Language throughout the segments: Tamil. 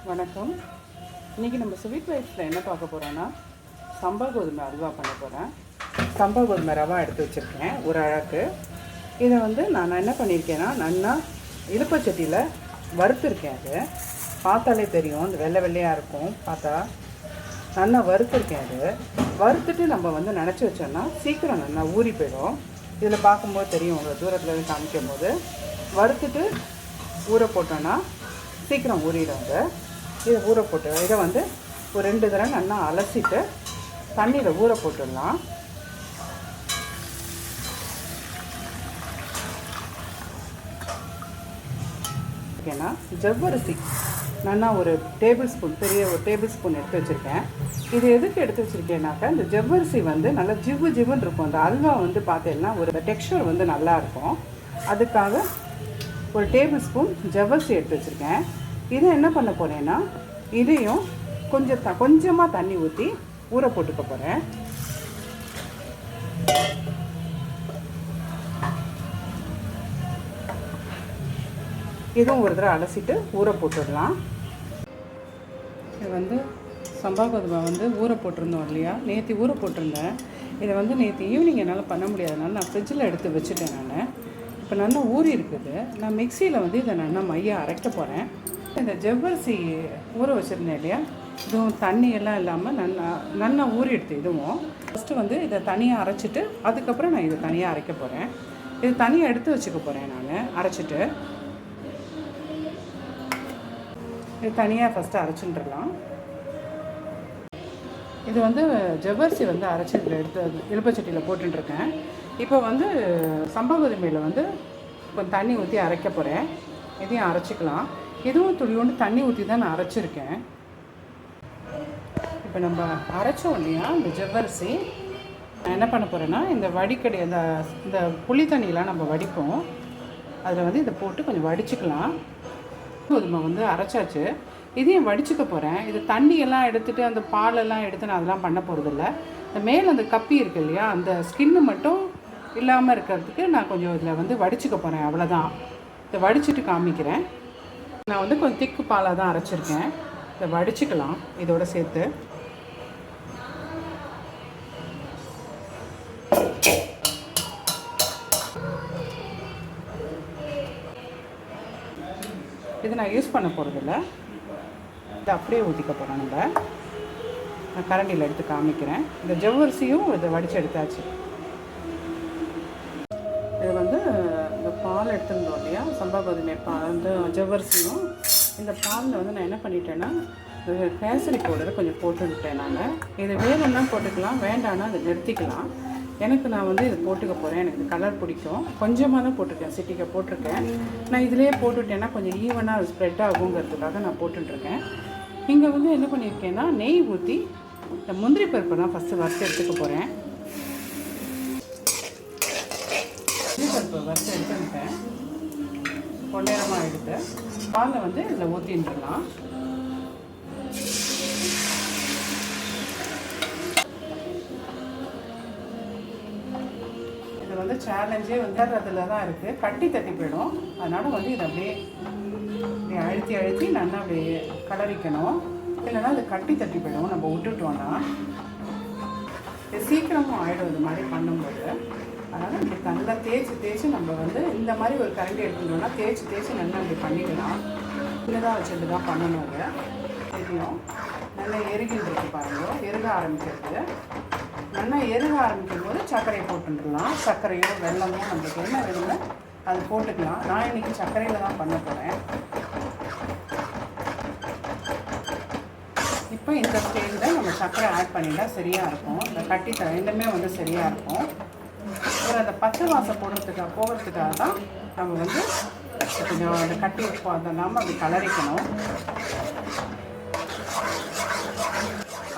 வணக்கம். இன்றைக்கி நம்ம ஸ்வீட் ரைஸில் என்ன பார்க்க போகிறோன்னா சம்பா கோதுமை அல்வா பண்ண போகிறேன். சம்பா கோதுமை ரவா எடுத்து வச்சுருக்கேன் ஒரு அழகு. இதை நான் என்ன பண்ணியிருக்கேன்னா நல்லா இலுப்பச்சட்டியில் வறுத்துருக்கேன். அது பார்த்தாலே தெரியும், அந்த வெள்ளை வெள்ளையாக இருக்கும். பார்த்தா நல்லா வறுத்துருக்கேன். அது வறுத்துட்டு நம்ம நினச்சி வச்சோன்னா சீக்கிரம் நல்லா ஊறி போயிடும். இதில் பார்க்கும்போது தெரியும், உங்களை தூரத்தில் காமிக்கும் போது வறுத்துட்டு ஊற போட்டோன்னா சீக்கிரம் ஊறிடுங்க. இதை ஊற போட்டு இதை ஒரு 2 தடவை நல்லா அலசிட்டு தண்ணியில் ஊற போட்டுடலாம். ஓகேண்ணா, ஜவ்வரிசி நல்லா ஒரு டேபிள் ஸ்பூன், பெரிய ஒரு டேபிள் ஸ்பூன் எடுத்து வச்சுருக்கேன். இது எதுக்கு எடுத்து வச்சுருக்கேன்னாக்கா, இந்த ஜவ்வரிசி நல்லா ஜிவ்வுன்னு இருக்கும். அந்த அல்வா பார்த்தீங்கன்னா ஒரு டெக்ஸ்சர் நல்லாயிருக்கும். அதுக்காக ஒரு டேபிள் ஸ்பூன் ஜவ்வரிசி எடுத்து வச்சுருக்கேன். இதை என்ன பண்ண போகிறேன்னா, இதையும் கொஞ்சமாக தண்ணி ஊற்றி ஊற போட்டுக்க போகிறேன். இதுவும் ஒரு தடவை அலசிட்டு ஊற போட்டுடலாம். இது சம்பா கோதுமை ஊற போட்டிருந்தோம் இல்லையா, நேற்று ஊற போட்டிருந்தேன். இதை நேற்று ஈவினிங் என்னால் பண்ண முடியாதனால நான் ஃப்ரிட்ஜில் எடுத்து வச்சுட்டேன். நான் இப்போ நல்லா ஊறி இருக்குது. நான் மிக்சியில் இதை நல்லா மையாக அரைக்க போகிறேன். இந்த ஜவ்வரிசி ஊற வச்சுருந்தேன் இல்லையா, இதுவும் தண்ணியெல்லாம் இல்லாமல் நல்லா ஊறிடுது. இதுவும் ஃபஸ்ட்டு இதை தனியாக அரைச்சிட்டு அதுக்கப்புறம் நான் இதை தனியாக அரைக்க போகிறேன். இது தனியாக எடுத்து வச்சுக்க போகிறேன். நான் அரைச்சிட்டு இது தனியாக ஃபஸ்ட்டு அரைச்சிட்டுலாம். இது ஜவ்வரிசி அரைச்சி இதில் எடுத்து இலுப்பச்சட்டியில் போட்டுருக்கேன். இப்போ சம்பா கோதுமையில் கொஞ்சம் தண்ணி ஊற்றி அரைக்க போகிறேன். இதையும் அரைச்சிக்கலாம். இதுவும் துளியோண்டு தண்ணி ஊற்றி தான் நான் அரைச்சிருக்கேன். இப்போ நம்ம அரைச்சோம் இல்லையா இந்த ஜவ்வரிசி, நான் என்ன பண்ண போகிறேன்னா, இந்த வடிகடி இந்த புளி தண்ணியெலாம் நம்ம வடிப்போம், அதில் இதை போட்டு கொஞ்சம் வடிச்சுக்கலாம். கோதுமை அரைச்சாச்சு. இதையும் வடிச்சுக்க போகிறேன். இது தண்ணியெல்லாம் எடுத்துகிட்டு அந்த பாலெல்லாம் எடுத்து நான் அதெல்லாம் பண்ண போகிறதில்ல. இந்த மேலே அந்த கப்பி இருக்குது இல்லையா, அந்த ஸ்கின்னு மட்டும் இல்லாமல் இருக்கிறதுக்கு நான் கொஞ்சம் இதில் வடிச்சுக்க போகிறேன். அவ்வளோதான். இதை வடிச்சுட்டு காமிக்கிறேன். நான் கொஞ்சம் திக்கு பாலாக தான் அரைச்சிருக்கேன். இதை வடிச்சுக்கலாம் இதோடு சேர்த்து. இது நான் யூஸ் பண்ண போகிறதில்ல, இதை அப்படியே ஊற்றிக்க போகிறேன். நான் கரண்டியில் எடுத்து காமிக்கிறேன். இந்த ஜவ்வரிசியும் இதை வடித்து எடுத்தாச்சு. இது இந்த பால் எடுத்துருந்தோம் இல்லையா, சம்பா கோதுமை பால், ஜவ்வரிசியும் இந்த பாலில் நான் என்ன பண்ணிட்டேன்னா, கேசரி பவுடரை கொஞ்சம் போட்டுக்கிட்டேன். நான் இது வேணும்னா போட்டுக்கலாம், வேண்டாம்னா அதை நிறுத்திக்கலாம். எனக்கு நான் இது போட்டுக்க போகிறேன். எனக்கு கலர் பிடிக்கும். கொஞ்சமாக தான் போட்டிருக்கேன், சிட்டிக்கை போட்டிருக்கேன். நான் இதிலே போட்டுட்டேன்னா கொஞ்சம் ஈவனாக அது ஸ்ப்ரெட் ஆகுங்கிறதுக்காக நான் போட்டுட்ருக்கேன். இங்கே என்ன பண்ணியிருக்கேன்னா, நெய் ஊற்றி இந்த முந்திரி பருப்பை தான் ஃபஸ்ட்டு வறுத்து எடுத்துக்க போகிறேன். முந்திரி பருப்பை வறுத்து எடுத்துக்கிட்டேன், பொன்னேரமாக எடுத்து பாலை இதில் ஊற்றின்றலாம். இது சேலஞ்சே அதில் தான் இருக்குது. கட்டி தட்டி போயிடும். அதனால் இதை அப்படியே அழுத்தி நல்லா அப்படியே கலரிக்கணும். இல்லைன்னா அது கட்டி தட்டி போயிடும். நம்ம விட்டுட்டோன்னா இது சீக்கிரமும் ஆகிடும் இது மாதிரி பண்ணும்போது. அதனால் இப்படி நல்லா தேய்ச்சி நம்ம இந்த மாதிரி ஒரு கரண்டி எடுத்துட்டோம்னா தேய்ச்சி நல்லா அப்படி பண்ணிக்கலாம். சின்னதாக வச்சுட்டு தான் பண்ணணும். அதை தெரியும். நல்லா எருகின்றது பாருங்கள், எருக ஆரம்பிக்கிறது. நல்லா எருக ஆரம்பிக்கும் போது சர்க்கரையை போட்டுடலாம். சர்க்கரையோ வெல்லமோ நம்மளுக்கு என்ன வேணுமோ அது போட்டுக்கலாம். நான் இன்றைக்கி சர்க்கரையில் தான் பண்ண போகிறேன். இப்போ இந்த ஸ்டேஜில் நம்ம சர்க்கரை ஆட் பண்ணிட்டா சரியாக இருக்கும். இந்த கட்டி ரெண்டுமே சரியாக இருக்கும். ஒரு அந்த பச்சை வாசம் போகிறதுக்காக தான் நம்ம கொஞ்சம் அந்த கட்டி அதெல்லாம் அப்படி கலரிக்கணும்.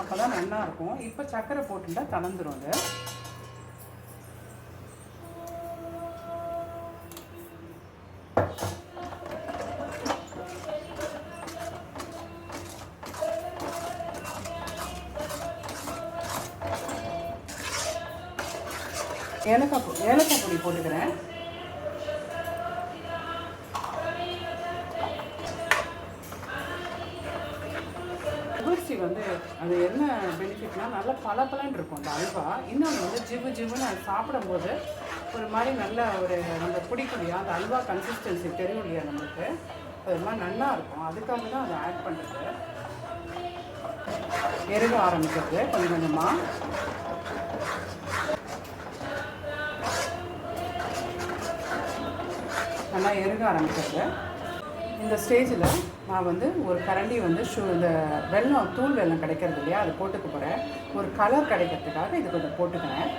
அப்போ தான் நல்லாயிருக்கும். இப்போ சர்க்கரை போட்டுட்டா கலந்துரும். அது ஏலக்காய் பொடி போட்டுக்கிறேன். அது என்ன பெனிஃபிட்னால் நல்லா பளபளன்னு இருக்கும் அந்த அல்வா. இன்னொன்று வந்து ஜிவு ஜிவுன்னு அது சாப்பிடும்போது ஒரு மாதிரி நல்ல ஒரு நம்ம பிடிக்கலையா அந்த அல்வா கன்சிஸ்டன்சி தெரியும் இல்லையா நம்மளுக்கு, அது மாதிரி நல்லா இருக்கும். அதுக்காக தான் அதை ஆட் பண்ணுறது. எருக ஆரம்பிக்கிறது கொஞ்சம் கொஞ்சமாக. நல்லா எருக ஆரம்பிக்கிறது. இந்த ஸ்டேஜில் நான் வந்து ஒரு கரண்டி வந்து இந்த வெல்லம், தூள் வெல்லம் கிடைக்கிறது இல்லையா, அதை போட்டுக்க போகிறேன். ஒரு கலர் கிடைக்கிறதுக்காக இது கொஞ்சம் போட்டுக்கிறேன்.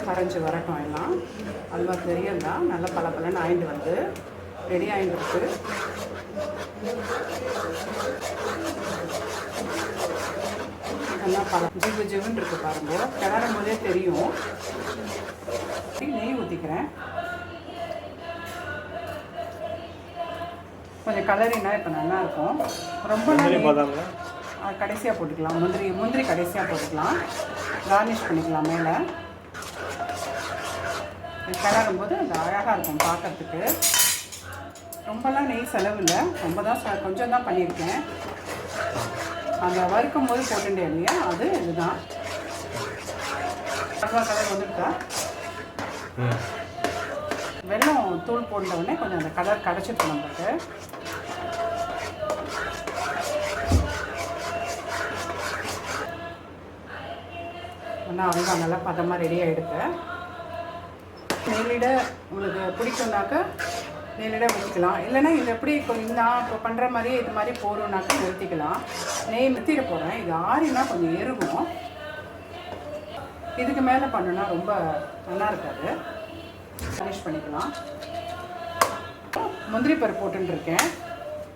கரைஞ்சி வரட்டும் எல்லாம். அல்வா தெரியலாம் நல்லா பளபளன்னு ஆயிட்டு வந்து ரெடி ஆகிட்டு. நல்லா ஜிவு ஜிவுன்னு இருக்குது பாருங்கள். கிளறும் போதே தெரியும். நெய் ஊற்றிக்கிறேன். கொஞ்சம் கலரினா இப்போ நல்லாயிருக்கும். ரொம்ப கடைசியாக போட்டுக்கலாம். முந்திரி கடைசியாக போட்டுக்கலாம். கார்னிஷ் பண்ணிக்கலாம் மேலே. கிளறும் போது அது அழகாக இருக்கும் பார்க்கறதுக்கு. ரொம்பலாம் நெய் செலவு இல்லை, ரொம்ப தான் கொஞ்சம் தான் பண்ணியிருக்கேன். அந்த வறுக்கும் போது போட்டுட்டே இல்லையா, அது இதுதான். கலர் வந்துட்டா வெல்லம் தூள் போட்ட உடனே கொஞ்சம் அந்த கலர் கிடச்சிருக்கும் நம்மளுக்கு. ஆனால் அல்வா நல்லா பதமாக ரெடி ஆகிடுது. நெல்லிட உங்களுக்கு பிடிக்கும்னாக்கா நெல்லிட வச்சுக்கலாம். இல்லைன்னா இது எப்படி நான் இப்போ பண்ணுற மாதிரியே இது மாதிரி போடுறோம்னாக்கா நிறுத்திக்கலாம். நெய் நிறுத்திட போகிறேன். இது ஆறினா கொஞ்சம் எருகும். இதுக்கு மேலே பண்ணுன்னா ரொம்ப நல்லா இருக்காது. ஃபினிஷ் பண்ணிக்கலாம். முந்திரி பருப்பு போட்டுருக்கேன்.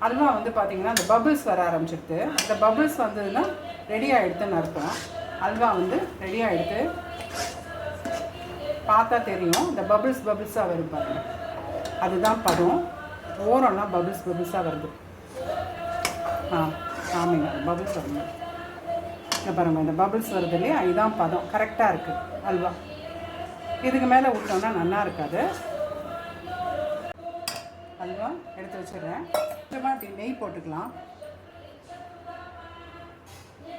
அல்வா வந்து பார்த்திங்கன்னா அந்த பபிள்ஸ் வர ஆரம்பிச்சிடுது. அந்த பபிள்ஸ் வந்ததுன்னா ரெடி ஆகிடுதுன்னு அர்த்தம். அல்வா வந்து ரெடி ஆகிடுது. பார்த்தா தெரியும். இந்த பபிள்ஸாக வரும் பாருங்கள், அதுதான் பதம். ஓரம்லாம் பபிள்ஸாக வருது. ஆமாங்க, பபிள்ஸ் வருது. இந்த பாருங்கள், இந்த பபிள்ஸ் வருது இல்லையா, இதுதான் பதம். கரெக்டாக இருக்குது அல்வா. இதுக்கு மேலே விட்டோம்னா நல்லா இருக்காது. அல்வா எடுத்து வச்சிடுறேன். கொஞ்சமாக இப்படி நெய் போட்டுக்கலாம்.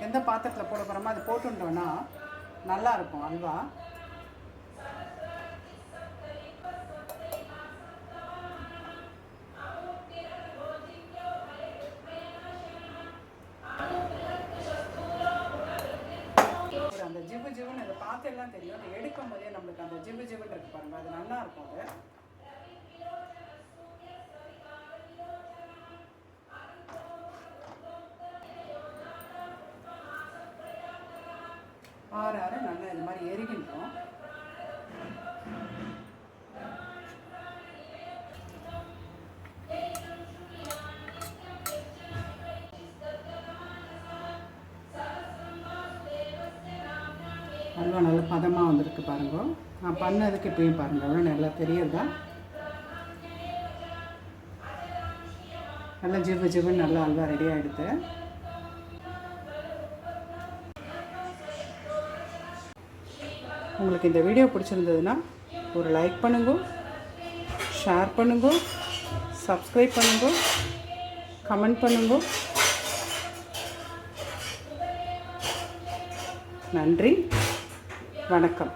எந்த பாத்திரத்தில் போட போகிறோமோ அது போட்டுட்டோன்னா நல்லாயிருக்கும் அல்வா. அந்த ஜிவு ஜிவுன்னு அதை பார்த்தெல்லாம் தெரியும். அதை எடுக்கும் போதே நம்மளுக்கு அந்த ஜிவு ஜிவுன்னு இருக்கு பாருங்கள், அது நல்லா இருக்கும். அது ஆறு நல்லா இது மாதிரி எரிகின்றோம். அல்வா நல்லா பதமாக வந்திருக்கு பாருங்க. நான் பண்ணதுக்கு இப்பயும் பாருங்கள் அவ்வளோ நல்லா தெரியுதா. நல்லா ஜிவு ஜிவுன்னு நல்லா அல்வா ரெடி ஆகிடுது. உங்களுக்கு இந்த வீடியோ பிடிச்சிருந்ததுன்னா ஒரு லைக் பண்ணுங்க, ஷேர் பண்ணுங்க, சப்ஸ்கிரைப் பண்ணுங்க, கமெண்ட் பண்ணுங்க. நன்றி, வணக்கம்.